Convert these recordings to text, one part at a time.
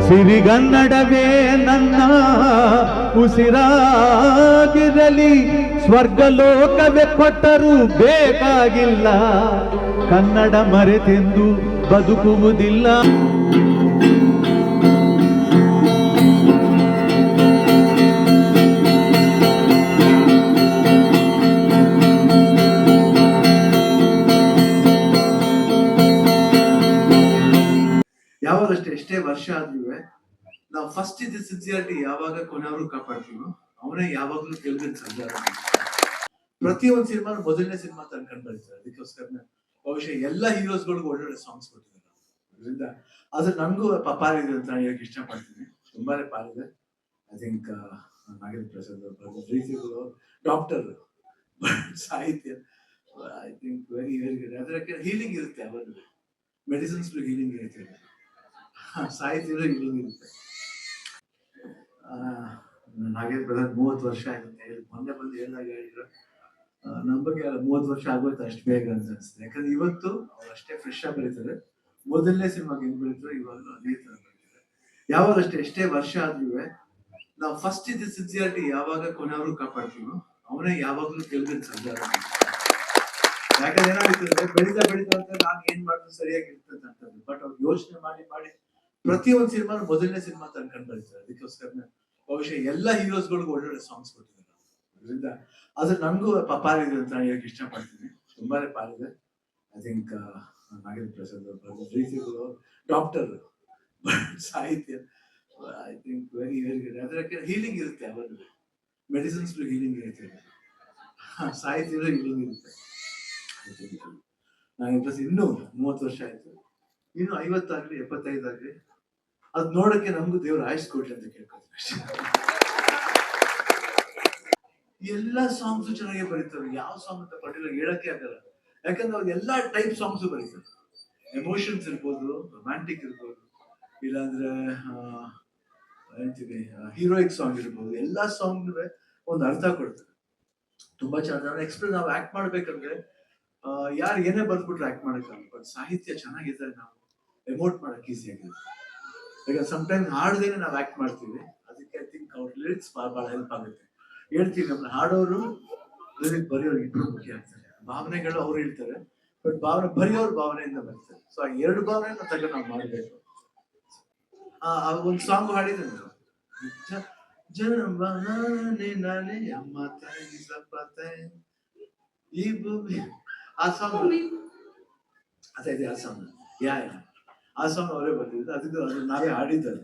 ಸಿರಿಗನ್ನಡವೇ ನನ್ನ ಉಸಿರಾಗಿರಲಿ, ಸ್ವರ್ಗಲೋಕವೇ ಕೊಟ್ಟರೂ ಬೇಕಾಗಿಲ್ಲ, ಕನ್ನಡ ಮರೆತೆಂದು ಬದುಕುವುದಿಲ್ಲ. ಯಾವಾಗಷ್ಟೇ ಎಷ್ಟೇ ವರ್ಷ ಆದ್ರೂ ನಾವು ಫಸ್ಟ್ ಇದ್ದ ಸಿನ್ಸಿಯಾರಿಟಿ ಯಾವಾಗ ಕೊನೆಯವರು ಕಾಪಾಡ್ತೀವೋ ಅವನೇ ಯಾವಾಗ್ಲೂ ಗೆಲ್ಬೇಕು ಸಂಚಾರ. ಪ್ರತಿಯೊಂದು ಸಿನಿಮಾ ಮೊದಲನೇ ಸಿನಿಮಾ ಅನ್ಕೊಂಡ್ ಬರ್ತಾರೆ. ಅದಕ್ಕೋಸ್ಕರ ಬಹುಶಃ ಎಲ್ಲ ಹೀರೋಸ್ಗಳಿಗೂ ಒಳ್ಳೊಳ್ಳೆ ಸಾಂಗ್ಸ್ ಕೊಟ್ಟಿದ್ದಾರೆ. ಅದರಿಂದ ಆದ್ರೆ ನನ್ಗೂ ಪಾರಿದೆ ಅಂತ ಹೇಳಕ್ ಇಷ್ಟಪಡ್ತೀನಿ. ತುಂಬಾನೇ ಪಾರಿದೆ. ಐ ಥಿಂಕ್ ನಾಗೇಂದ್ರ ಪ್ರಸಾದ್ ಅವರು ಡಾಕ್ಟರ್ ಸಾಹಿತ್ಯ I think very very good. ಅದಕ್ಕೆ ಹೀಲಿಂಗ್ ಇರುತ್ತೆ, ಅವತ್ತು ಮೆಡಿಸಿನ್ಸ್ ಹೀಲಿಂಗ್ ಇರುತ್ತೆ, ಸಾಹಿತ್ಯದ ಹೀಲಿಂಗ್ ಇರುತ್ತೆ. ನಾಗೇಂದ್ರ ಪ್ರಸಾದ್ 30 ವರ್ಷ ಆಗುತ್ತೆ ಹೇಳಿ ಮೊನ್ನೆ ಬಂದು ಹೇಳಿದಾಗ ಹೇಳಿದ್ರು. ನಮ್ಮ ಬಗ್ಗೆ 30 ವರ್ಷ ಆಗೋಯ್ತು ಅಷ್ಟು ಬೇಗ ಅಂತ ಅನ್ಸುತ್ತೆ. ಯಾಕಂದ್ರೆ ಇವತ್ತು ಅವ್ರು ಅಷ್ಟೇ ಫ್ರೆಶ್ ಆಗಿ ಬರೀತಾರೆ. ಮೊದಲನೇ ಸಿನಿಮಾಗೆ ಹೆಂಗ್ ಬರೀತಾರೆ ಇವಾಗಲೂ ಅದೇ ತರ ಬರೀತಾರೆ. ಯಾವಾಗಷ್ಟೇ ಎಷ್ಟೇ ವರ್ಷ ಆದ್ರೂ ನಾವು ಫಸ್ಟ್ ಇದ್ದ ಸಿನ್ಸಿಯಾರಿಟಿ ಯಾವಾಗ ಕೊನೆಯವರು ಕಾಪಾಡ್ತೀವೋ ಅವನೇ ಯಾವಾಗ್ಲೂ ಗೆಲ್ಬೇಕು ಸಂಚಾರ. ಯಾಕಂದ್ರೆ ಏನಾಗ್ತದೆ, ಬೆಳೀತಾ ಅಂತ ನಾನು ಏನ್ ಮಾಡಿದ್ರು ಸರಿಯಾಗಿ ಇರ್ತದೆ ಅಂತದ್ದು. ಬಟ್ ಅವ್ರು ಯೋಚನೆ ಮಾಡಿ ಪ್ರತಿಯೊಂದು ಸಿನಿಮಾ ಮೊದಲನೇ ಸಿನಿಮಾ ಅನ್ಕೊಂಡ್ ಬರ್ತಾರೆ. ಅದಕ್ಕೋಸ್ಕರ ಬಹುಶಃ ಎಲ್ಲ ಹೀರೋಸ್ಗಳಿಗೂ ಒಳ್ಳೊಳ್ಳೆ ಸಾಂಗ್ಸ್ ಕೊಟ್ಟಿದ್ದಾರೆ. ಅದರಿಂದ ಆದ್ರೆ ನನ್ಗೂ ಪಾರಿದೆ ಅಂತ ಹೇಳಕ್ ಇಷ್ಟಪಡ್ತೀನಿ. ತುಂಬಾನೇ ಪಾರಿದೆ. ಐ ಥಿಂಕ್ ನಾಗೇಂದ್ರ ಪ್ರಸಾದ್ ಅವರು ಡಾಕ್ಟರ್ ಸಾಹಿತ್ಯ I think very very good. ಅದಕ್ಕೆ ಹೀಲಿಂಗ್ ಇರುತ್ತೆ, ಅವತ್ತು ಮೆಡಿಸಿನ್ಸ್ ಹೀಲಿಂಗ್ ಇರುತ್ತೆ, ಸಾಹಿತ್ಯದ ಹೀಲಿಂಗ್ ಇರುತ್ತೆ. ನಾಗೇಂದ್ರ ಪ್ರಸಾದ್ ಇನ್ನೂ 30 ವರ್ಷ ಆಯ್ತು, ಇನ್ನು 50 ಆಗ್ಲಿ 75 ಆಗ್ಲಿ ಅದ್ ನೋಡಕ್ಕೆ ನಮ್ಗೂ ದೇವ್ರ ಆಯುಷ್ ಕೊಡ್ಲಿ ಅಂತ ಕೇಳ್ಕೊಳ್ತೀನಿ ಅಷ್ಟೇ. ಎಲ್ಲಾ ಸಾಂಗ್ಸ್ ಚೆನ್ನಾಗಿ ಬರೀತಾರೆ. ಯಾವ ಸಾಂಗ್ ಅಂತ ಪರ್ಟಿಕ್ಯುಲರ್ ಹೇಳಕ್ಕೆ ಆಗಲ್ಲ. ಯಾಕಂದ್ರೆ ಅವ್ರು ಎಲ್ಲಾ ಟೈಪ್ ಸಾಂಗ್ಸ್ ಬರೀತಾರೆ. ಎಮೋಷನ್ಸ್ ಇರ್ಬೋದು, ರೊಮ್ಯಾಂಟಿಕ್ ಇರ್ಬೋದು, ಇಲ್ಲಾಂದ್ರೆ ಹೇಳ್ತೀವಿ ಹೀರೋಯಿಕ್ ಸಾಂಗ್ ಇರ್ಬೋದು. ಎಲ್ಲಾ ಸಾಂಗ್ ಒಂದು ಅರ್ಥ ಕೊಡ್ತಾರೆ. ತುಂಬಾ ಚೆನ್ನಾಗಿ ಎಕ್ಸ್ಪ್ರೆಸ್ ನಾವು ಆಕ್ಟ್ ಮಾಡ್ಬೇಕಂದ್ರೆ ಯಾರು ಏನೇ ಬರ್ದ್ಬಿಟ್ರೆ ಆಕ್ಟ್ ಮಾಡಕ್ಕಾಗಲ್ಲ. ಬಟ್ ಸಾಹಿತ್ಯ ಚೆನ್ನಾಗಿದ್ದರೆ ನಾವು ಎಮೋಟ್ ಮಾಡಕ್ ಈಸಿ ಆಗಿದೆ. ಈಗ ಸಮ್ಟೈಮ್ಸ್ ಹಾಡ್ದೇನೆ ನಾವು ಆಕ್ಟ್ ಮಾಡ್ತೀವಿ. ಅದಕ್ಕೆ ಐ ಥಿಂಕ್ ಅವ್ರ ಲಿರಿಕ್ಸ್ ಬಹಳ ಹೆಲ್ಪ್ ಆಗುತ್ತೆ. ಹೇಳ್ತೀವಿ ನಮ್ಮನ್ನ ಹಾಡೋರು ಲಿರಿಕ್ ಬರೆಯೋರು ಇಬ್ರು ಮುಖ್ಯ ಆಗ್ತಾರೆ. ಭಾವನೆಗಳು ಅವ್ರು ಹೇಳ್ತಾರೆ, ಬಟ್ ಬರೆಯೋರು ಭಾವನೆಯಿಂದ ಬರ್ತಾರೆ. ಸೊ ಆ 2 ಭಾವನೆಯನ್ನು ತಗೊಂಡು ನಾವು ಮಾಡ್ಬೇಕು. ಒಂದು ಸಾಂಗ್ ಹಾಡಿದ್ರೆ ಜನಮ ನಾನೇ ಅಮ್ಮ ತಾಯಿ ಸಪತಾಯಿ ಈ ಭೂಮಿ, ಆ ಸಾಂಗ್ ಅದೇ ಆ ಸಾಂಗ್ ಆ ಸಾಂಗ್ ಅವರೇ ಬರ್ತಿದ್ರು. ಅದಕ್ಕೆ ನಾವೇ ಹಾಡಿದ್ದಾರೆ.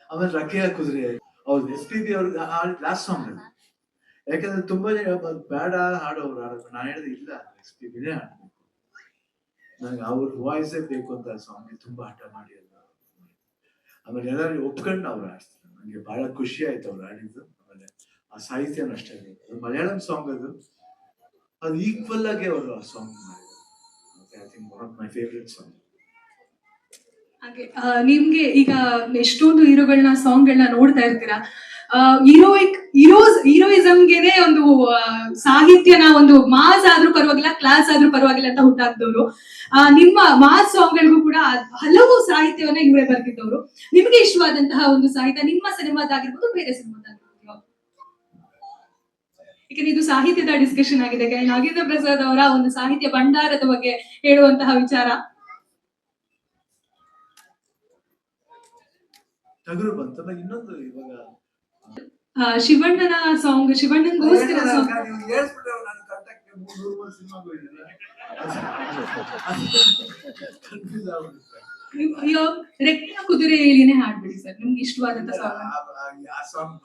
ಆಮೇಲೆ ರಕೆಯ ಕುದುರೆ ಹೌದು SPB ಅವ್ರಿಗೆ ಲಾಸ್ಟ್ ಸಾಂಗ್ ಅಲ್ಲಿ. ಯಾಕಂದ್ರೆ ತುಂಬಾ ಜನ ಬೇಡ ಹಾಡೋರು ಹಾಡೋದು. ನಾನು ಹೇಳಿದೆ ಇಲ್ಲ, SPBನೇ ಹಾಡ್ಬೇಕು, ನಂಗೆ ಅವ್ರ ವಾಯ್ಸೇ ಬೇಕು ಅಂತ ಆ ಸಾಂಗ್ ತುಂಬಾ ಹಠ ಮಾಡಿ ಅಲ್ಲ. ಆಮೇಲೆ ಎಲ್ಲರೂ ಒಪ್ಕೊಂಡು ಅವ್ರು ಹಾಡ್ತಾರೆ. ನಂಗೆ ಬಹಳ ಖುಷಿ ಆಯ್ತು ಅವ್ರು ಹಾಡಿದ್ದು. ಆಮೇಲೆ ಆ ಸಾಹಿತ್ಯನೂ ಅಷ್ಟೇ, ಮಲಯಾಳಂ ಸಾಂಗ್ ಅದು ಈಕ್ವಲ್ ಆಗಿ ಅವರು ಆ ಸಾಂಗ್ ಮಾಡಿದ್ರು. I think one of my favourite song. ಹಾಗೆ ನಿಮ್ಗೆ ಈಗ ಎಷ್ಟೊಂದು ಹೀರೋಗಳನ್ನ ಸಾಂಗ್ಗಳನ್ನ ನೋಡ್ತಾ ಇರ್ತೀರಾ. ಹೀರೋಯಿಸಮ್ಗೆನೆ ಒಂದು ಸಾಹಿತ್ಯನ ಒಂದು ಮಾಸ್ ಆದ್ರೂ ಪರವಾಗಿಲ್ಲ, ಕ್ಲಾಸ್ ಆದ್ರೂ ಪರವಾಗಿಲ್ಲ ಅಂತ ಹುಟ್ಟಾಕ್ದವ್ರು. ನಿಮ್ಮ ಮಾಸ್ ಸಾಂಗ್ಗಳಿಗೂ ಕೂಡ ಹಲವು ಸಾಹಿತ್ಯವನ್ನ ಇವರೇ ಬರ್ತಿದ್ದವರು. ನಿಮ್ಗೆ ಇಷ್ಟವಾದಂತಹ ಒಂದು ಸಾಹಿತ್ಯ ನಿಮ್ಮ ಸಿನಿಮಾದಾಗಿರ್ಬೋದು, ಬೇರೆ ಸಿನಿಮಾದಾಗಿರ್ಬೋದು? ಯಾಕಂದ್ರೆ ಇದು ಸಾಹಿತ್ಯದ ಡಿಸ್ಕಷನ್ ಆಗಿದೆ. ನಾಗೇಂದ್ರ ಪ್ರಸಾದ್ ಅವರ ಒಂದು ಸಾಹಿತ್ಯ ಭಂಡಾರದ ಬಗ್ಗೆ ಹೇಳುವಂತಹ ವಿಚಾರ. ಇನ್ನೊಂದು ಇವಾಗ ಶಿವಣ್ಣನ ಸಾಂಗ್, ಶಿವಣ್ಣನ್ಗೋಸ್ಕರ ಸಾಂಗ್. ಅಯ್ಯೋ, ರೆಕ್ಕೆಯ ಕುದುರೆ ಹೇಳಿನೇ ಹಾಡ್ಬಿಡಿ ಸರ್, ನಿಮ್ಗೆ ಇಷ್ಟವಾದಂತ ಸಾಂಗ್.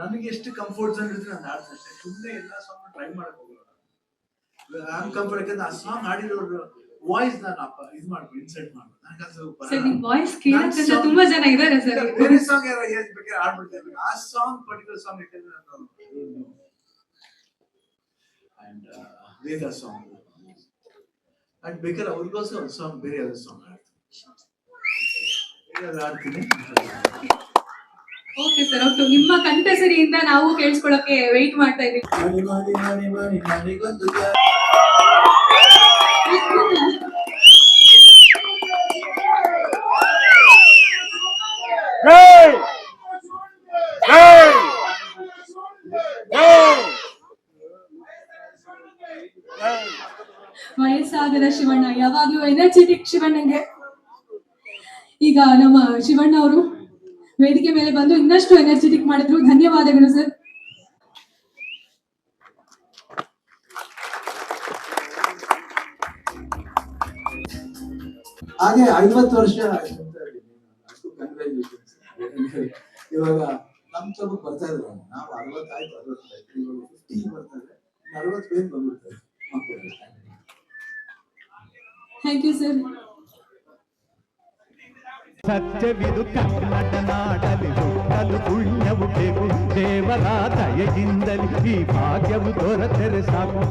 ನನಗೆ ಎಷ್ಟು ಕಂಫರ್ಟ್ ಝೋನ್ ಇದ್ರೆ ನಾನು ಹಾಡ್ತೀನಿ. ಸುಮ್ಮನೆ ಎಲ್ಲಾ ಸಾಂಗ್ ಟ್ರೈ ಮಾಡಕ್ ಹೋಗಲ್ಲ. ಯಾಕಂದ್ರೆ ಆ ಸಾಂಗ್ ಹಾಡಿರೋರು ವಾಯ್ಸ್ ನಾನು ಇದು ಮಾಡ್ಬೋದು, ಇನ್ಸರ್ಟ್ ಮಾಡ್ಬೋದು. ವಾಯ್ಸ್ ಕೇಳಕ್ಕೆ ತುಂಬಾ ಜನ ಇದ್ದಾರೆ ಸರ್. ಬೇರೆ ಸಾಂಗ್ ಯಾರು ಬೇಕಾದ್ರೆ ಹಾಡ್ಬಿಡ್ತಾರೆ. ಆ ಸಾಂಗ್ ಪರ್ಟಿಕ್ಯುಲರ್ ಸಾಂಗ್ ಇಟ್ಟಿದ್ರೆ ನಾನು ಅಂಡ್ ವೇದ ಸಾಂಗ್ ಅಂಡ್ ಬೇಕಾದ್ರೆ ಅವ್ರಿಗೋಸ್ಕರ ಒಂದು ಸಾಂಗ್ ಬೇರೆ ಯಾವ್ದು ಸಾಂಗ್ ಹಾಡ್ತೀನಿ. Okay sir, okay. ನಿಮ್ಮ ಕಂಠಸರಿಯಿಂದ ನಾವು ಕೇಳಿಸ್ಕೊಳ್ಳೋಕೆ ವೆಯ್ಟ್ ಮಾಡ್ತಾ ಇದ್ದೀವಿ. ಮಣಿ ಮಣಿ ಮಣಿ ಮಣಿ ಮಣಿಗೊಂದು ವಯಸ್ಸಾಗದ ಶಿವಣ್ಣ, ಯಾವಾಗ್ಲೂ ಎನರ್ಜೆಟಿಕ್ ಶಿವಣ್ಣಂಗೆ. ಈಗ ನಮ್ಮ ಶಿವಣ್ಣ ಅವರು ವೇದಿಕೆ ಮೇಲೆ ಬಂದು ಇನ್ನಷ್ಟು ಎನರ್ಜೆಟಿಕ್ ಮಾಡಿದ್ರು. ಧನ್ಯವಾದಗಳು ಸರ್. ಹಾಗೆ 50 ವರ್ಷ ಅಷ್ಟು ಕಂಗ್ರಾಚುಲೇಷನ್ಸ್. ಇವಾಗ ನಮ್ ತಮ್ಮ ಬರ್ತಾ ಇದ್ರು, ನಾವು 60 ಆಯ್ತು, 60 ಆಯ್ತು, ಇವಾಗ 50 ಬರ್ತಾ ಇದೆ, 40 ಬೇಗ ಬಂದ್ಬಿಡ್ತಾರೆ ಮಕ್ಕಳು. Thank you sir. ಸತ್ಯವಿದು ಕನ್ನಡ ನಾಡಲಿ ಹುಟ್ಟಲು ಪುಣ್ಯವು ಬೇಕು, ದೇವರ ದಯೆಯಿಂದಲೇ ಈ ಭಾಗ್ಯವು ದೊರೆತರೆ ಸಾಕು.